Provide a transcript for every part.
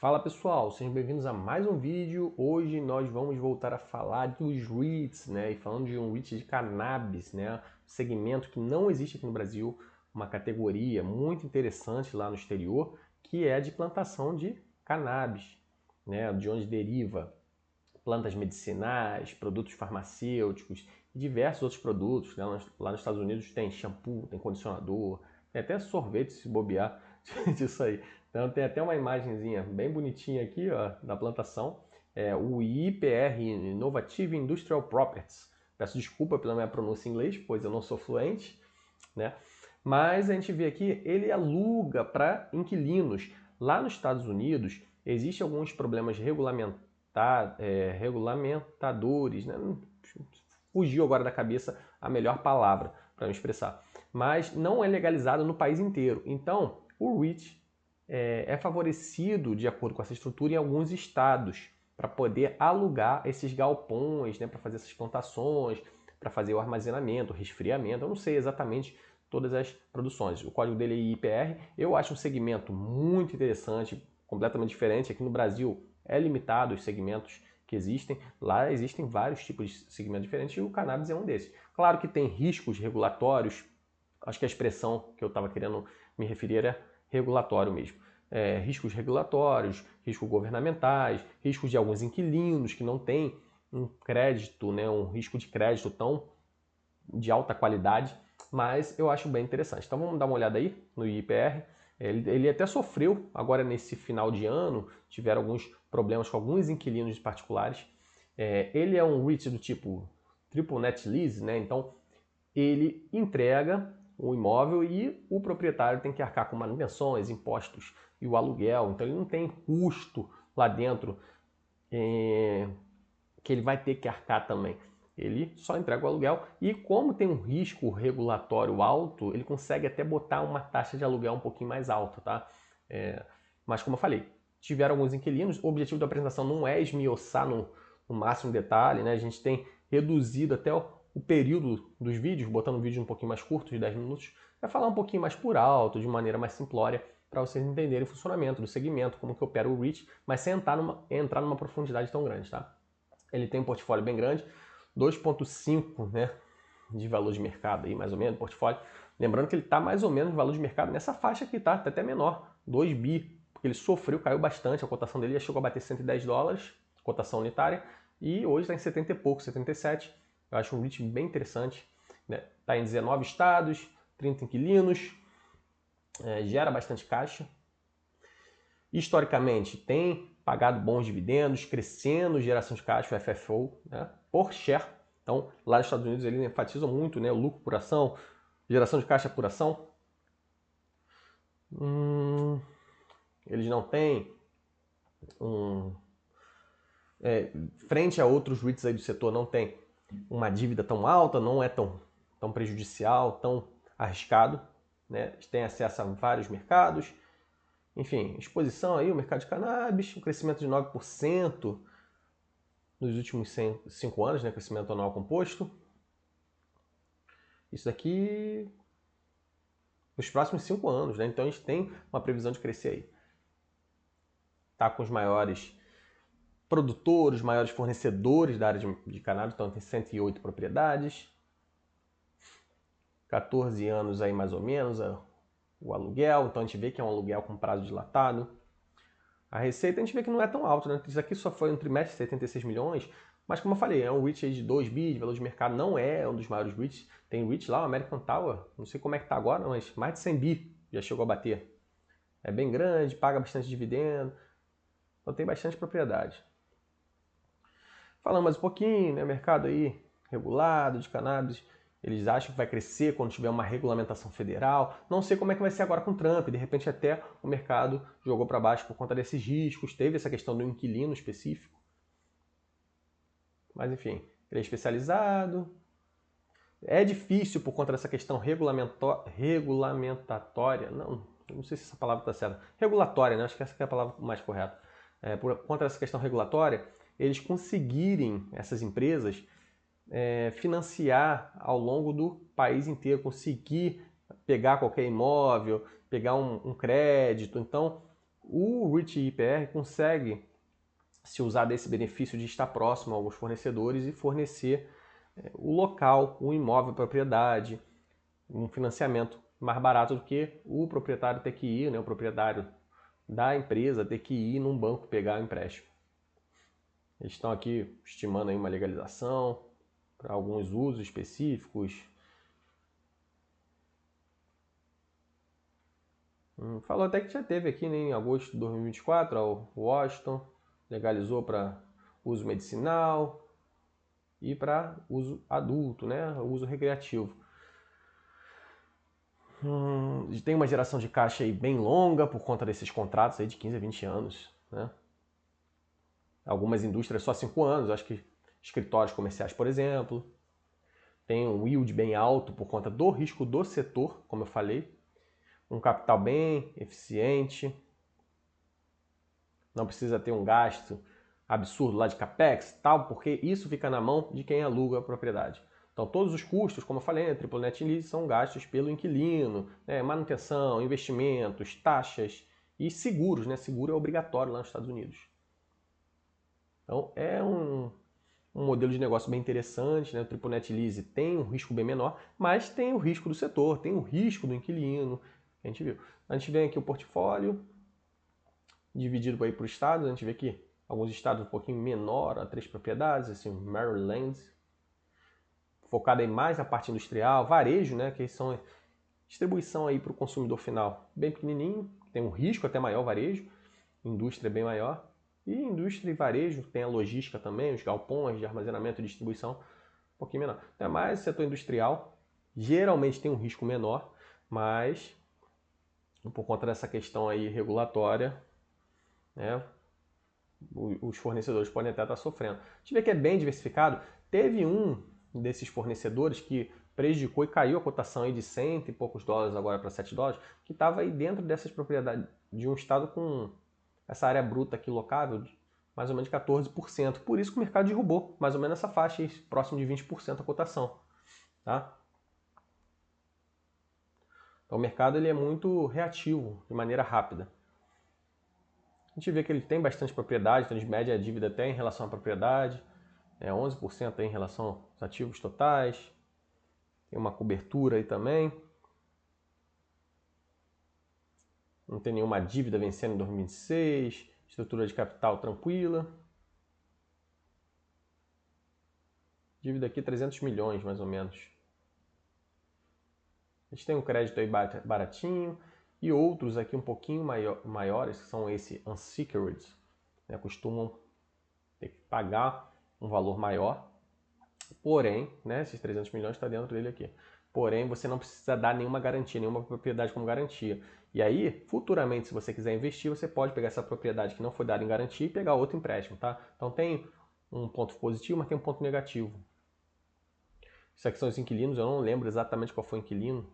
Fala pessoal, sejam bem-vindos a mais um vídeo. Hoje nós vamos voltar a falar dos REITs, né? E falando de um REIT de cannabis, né? Um segmento que não existe aqui no Brasil, uma categoria muito interessante lá no exterior, que é a de plantação de cannabis, né? De onde deriva plantas medicinais, produtos farmacêuticos e diversos outros produtos, né? Lá nos Estados Unidos tem shampoo, tem condicionador, tem até sorvete se bobear disso aí. Então tem até uma imagenzinha bem bonitinha aqui, ó, da plantação. É o IPR, Innovative Industrial Properties. Peço desculpa pela minha pronúncia em inglês, pois eu não sou fluente, né? Mas a gente vê aqui, ele aluga para inquilinos. Lá nos Estados Unidos, existem alguns problemas regulamentadores, né? Fugiu agora da cabeça a melhor palavra para me expressar. Mas não é legalizado no país inteiro. Então, o REIT é favorecido de acordo com essa estrutura em alguns estados para poder alugar esses galpões, né, para fazer essas plantações, para fazer o armazenamento, o resfriamento. Eu não sei exatamente todas as produções. O código dele é IPR. Eu acho um segmento muito interessante, completamente diferente. Aqui no Brasil é limitado os segmentos que existem. Lá existem vários tipos de segmentos diferentes e o cannabis é um desses. Claro que tem riscos regulatórios. Acho que a expressão que eu estava querendo me referir era regulatório mesmo. Riscos regulatórios, riscos governamentais, riscos de alguns inquilinos que não têm um crédito, né, um risco de crédito tão de alta qualidade, mas eu acho bem interessante. Então vamos dar uma olhada aí no IPR. Ele até sofreu agora nesse final de ano, tiveram alguns problemas com alguns inquilinos particulares. Ele é um REIT do tipo Triple Net Lease, né? Então ele entrega o imóvel e o proprietário tem que arcar com manutenções, impostos e o aluguel. Então ele não tem custo lá dentro que ele vai ter que arcar também. Ele só entrega o aluguel e como tem um risco regulatório alto, ele consegue até botar uma taxa de aluguel um pouquinho mais alta, tá? Mas como eu falei, tiveram alguns inquilinos, o objetivo da apresentação não é esmiuçar no máximo detalhe, né? A gente tem reduzido até o período dos vídeos, botando um vídeo um pouquinho mais curto, de 10 minutos, para falar um pouquinho mais por alto, de maneira mais simplória, para vocês entenderem o funcionamento do segmento, como que opera o REIT, mas sem entrar numa profundidade tão grande, tá? Ele tem um portfólio bem grande, 2,5, né, de valor de mercado aí, mais ou menos, portfólio. Lembrando que ele está mais ou menos de valor de mercado nessa faixa aqui, tá? Até menor, 2 bi, porque ele sofreu, caiu bastante, a cotação dele já chegou a bater US$ 110, cotação unitária, e hoje está em 70 e pouco, 77. Eu acho um REIT bem interessante, né? Está em 19 estados, 30 inquilinos, gera bastante caixa. Historicamente, tem pagado bons dividendos, crescendo geração de caixa, o FFO, né, por share. Então, lá nos Estados Unidos, eles enfatizam muito, né, o lucro por ação, geração de caixa por ação. Eles não têm frente a outros REITs aí do setor, não tem uma dívida tão alta, não é tão prejudicial, tão arriscado, né? Eles têm acesso a vários mercados. Enfim, exposição aí, o mercado de cannabis, um crescimento de 9% nos últimos 5 anos, né, crescimento anual composto. Isso daqui nos próximos 5 anos, né? Então a gente tem uma previsão de crescer aí. Tá com os maiores produtores, maiores fornecedores da área de cannabis, então tem 108 propriedades. 14 anos aí mais ou menos o aluguel, então a gente vê que é um aluguel com prazo dilatado. A receita a gente vê que não é tão alta, né? Isso aqui só foi um trimestre, 76 milhões, mas como eu falei, é um REIT aí de 2 bi de valor de mercado, não é um dos maiores REITs. Tem REIT lá, o American Tower, não sei como é que tá agora, mas mais de 100 bi já chegou a bater. É bem grande, paga bastante dividendo, então tem bastante propriedade. Falando mais um pouquinho, né, mercado aí regulado de cannabis, eles acham que vai crescer quando tiver uma regulamentação federal. Não sei como é que vai ser agora com o Trump. De repente até o mercado jogou para baixo por conta desses riscos. Teve essa questão do inquilino específico. Mas enfim, ele é especializado. É difícil por conta dessa questão regulamentatória. Não sei se essa palavra está certa. Regulatória, né? Acho que essa é a palavra mais correta. Por conta dessa questão regulatória, eles conseguirem, essas empresas, financiar ao longo do país inteiro, conseguir pegar qualquer imóvel, pegar um crédito. Então, O REIT IPR consegue se usar desse benefício de estar próximo a alguns fornecedores e fornecer o local, o imóvel, a propriedade, um financiamento mais barato do que o proprietário ter que ir, né, o proprietário da empresa ter que ir num banco pegar o empréstimo. Eles estão aqui estimando aí uma legalização para alguns usos específicos. Falou até que já teve aqui, né, em agosto de 2024, o Washington legalizou para uso medicinal e para uso adulto, né, uso recreativo. Tem uma geração de caixa aí bem longa por conta desses contratos aí de 15 a 20 anos, né? Algumas indústrias só 5 anos, acho que escritórios comerciais, por exemplo. Tem um yield bem alto por conta do risco do setor, como eu falei. Um capital bem eficiente. Não precisa ter um gasto absurdo lá de capex, tal, porque isso fica na mão de quem aluga a propriedade. Então todos os custos, como eu falei, a Triple Net Lease são gastos pelo inquilino, né, manutenção, investimentos, taxas e seguros, né? Seguro é obrigatório lá nos Estados Unidos. Então é um modelo de negócio bem interessante, né? O Triple Net Lease tem um risco bem menor, mas tem o risco do setor, tem o risco do inquilino, a gente viu. A gente vê aqui o portfólio dividido aí por estados, a gente vê aqui alguns estados um pouquinho menor, a 3 propriedades, assim, Maryland, focado aí mais na parte industrial, varejo, né, que são distribuição aí para o consumidor final, bem pequenininho, tem um risco até maior varejo, indústria bem maior, e indústria e varejo tem a logística também, os galpões de armazenamento e distribuição, um pouquinho menor. Então, é mais setor industrial, geralmente tem um risco menor, mas por conta dessa questão aí regulatória, né, os fornecedores podem até estar sofrendo. A gente vê que é bem diversificado. Teve um desses fornecedores que prejudicou e caiu a cotação aí de 100 e poucos dólares agora para 7 dólares, que estava aí dentro dessas propriedades de um estado com essa área bruta aqui locável de mais ou menos 14%. Por isso que o mercado derrubou mais ou menos essa faixa aí, próximo de 20% a cotação. Tá? Então o mercado ele é muito reativo, de maneira rápida. A gente vê que ele tem bastante propriedade, então de média a dívida até em relação à propriedade, 11% aí em relação aos ativos totais, tem uma cobertura aí também, não tem nenhuma dívida vencendo em 2026, estrutura de capital tranquila, dívida aqui 300 milhões mais ou menos. A gente tem um crédito aí baratinho e outros aqui um pouquinho maiores, que são esse unsecured, né, costumam ter que pagar um valor maior, porém, né, esses 300 milhões está dentro dele aqui. Porém, você não precisa dar nenhuma garantia, nenhuma propriedade como garantia. E aí, futuramente, se você quiser investir, você pode pegar essa propriedade que não foi dada em garantia e pegar outro empréstimo, tá? Então tem um ponto positivo, mas tem um ponto negativo. Isso aqui são os inquilinos, eu não lembro exatamente qual foi o inquilino,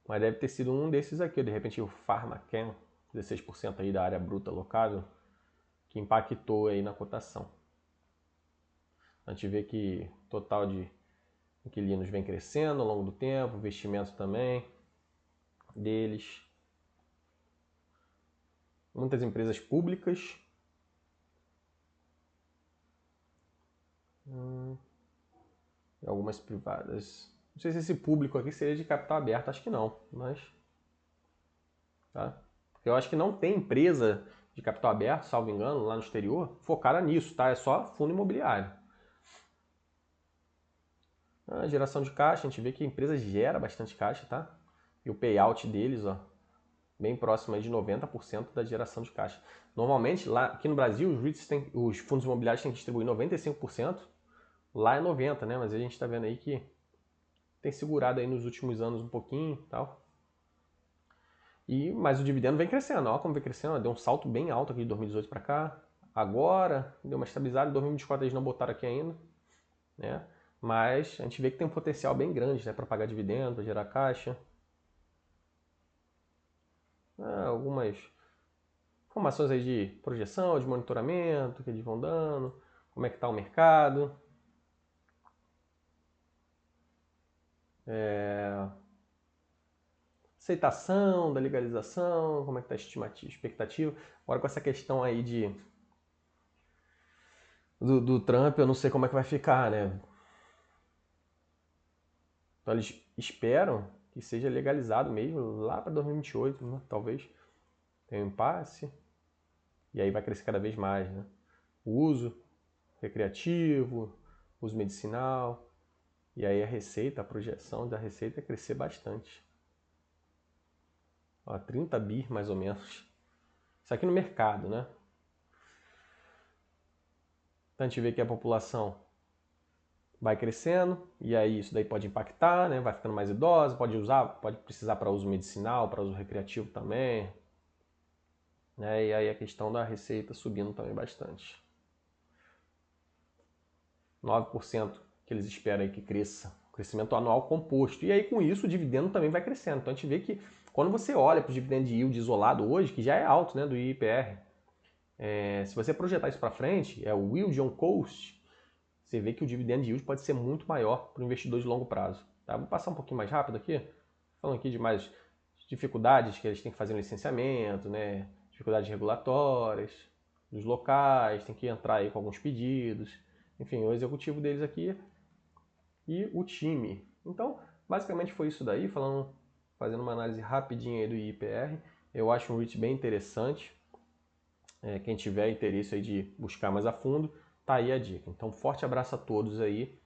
mas deve ter sido um desses aqui, de repente o Pharmachem, 16% aí da área bruta locável, que impactou aí na cotação. A gente vê que o total de inquilinos vem crescendo ao longo do tempo, investimento também deles. Muitas empresas públicas. E algumas privadas. Não sei se esse público aqui seria de capital aberto, acho que não, mas... Tá? Porque eu acho que não tem empresa de capital aberto, salvo engano, lá no exterior, focada nisso, tá? É só fundo imobiliário. A geração de caixa, a gente vê que a empresa gera bastante caixa, tá? E o payout deles, ó, bem próximo aí de 90% da geração de caixa. Normalmente, lá aqui no Brasil, os fundos imobiliários têm que distribuir 95%, lá é 90%, né? Mas a gente está vendo aí que tem segurado aí nos últimos anos um pouquinho e tal. Mas o dividendo vem crescendo, ó como vem crescendo, ó, deu um salto bem alto aqui de 2018 para cá. Agora, deu uma estabilizada, em 2024 eles não botaram aqui ainda, né? Mas a gente vê que tem um potencial bem grande, né, para pagar dividendo, para gerar caixa. Algumas informações aí de projeção, de monitoramento, que eles vão dando, como é que está o mercado. aceitação da legalização, como é que está a expectativa. Agora com essa questão aí do Trump, eu não sei como é que vai ficar, né? Então eles esperam que seja legalizado mesmo lá para 2028, né? Talvez tenha um impasse, e aí vai crescer cada vez mais, né? O uso recreativo, uso medicinal, e aí a projeção da receita é crescer bastante. Ó, 30 bi mais ou menos. Isso aqui no mercado, né? Então a gente vê que a população vai crescendo, e aí isso daí pode impactar, né? Vai ficando mais idosa, pode precisar para uso medicinal, para uso recreativo também, né? E aí a questão da receita subindo também bastante. 9% que eles esperam aí que cresça, crescimento anual composto. E aí com isso o dividendo também vai crescendo. Então a gente vê que quando você olha para o dividendo de yield isolado hoje, que já é alto, né, do IPR, se você projetar isso para frente, é o yield on cost, você vê que o dividend yield pode ser muito maior para o investidor de longo prazo. Tá? Vou passar um pouquinho mais rápido aqui, falando aqui de mais dificuldades que eles têm que fazer no licenciamento, né? Dificuldades regulatórias, dos locais, tem que entrar aí com alguns pedidos. Enfim, o executivo deles aqui e o time. Então, basicamente foi isso daí, fazendo uma análise rapidinha aí do IPR. Eu acho um REIT bem interessante. Quem tiver interesse aí de buscar mais a fundo, tá aí a dica. Então, forte abraço a todos aí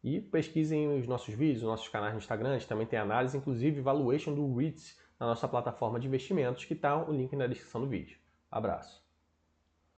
e pesquisem os nossos vídeos, os nossos canais no Instagram. A gente também tem análise, inclusive valuation do REITs na nossa plataforma de investimentos, que está o link na descrição do vídeo. Abraço.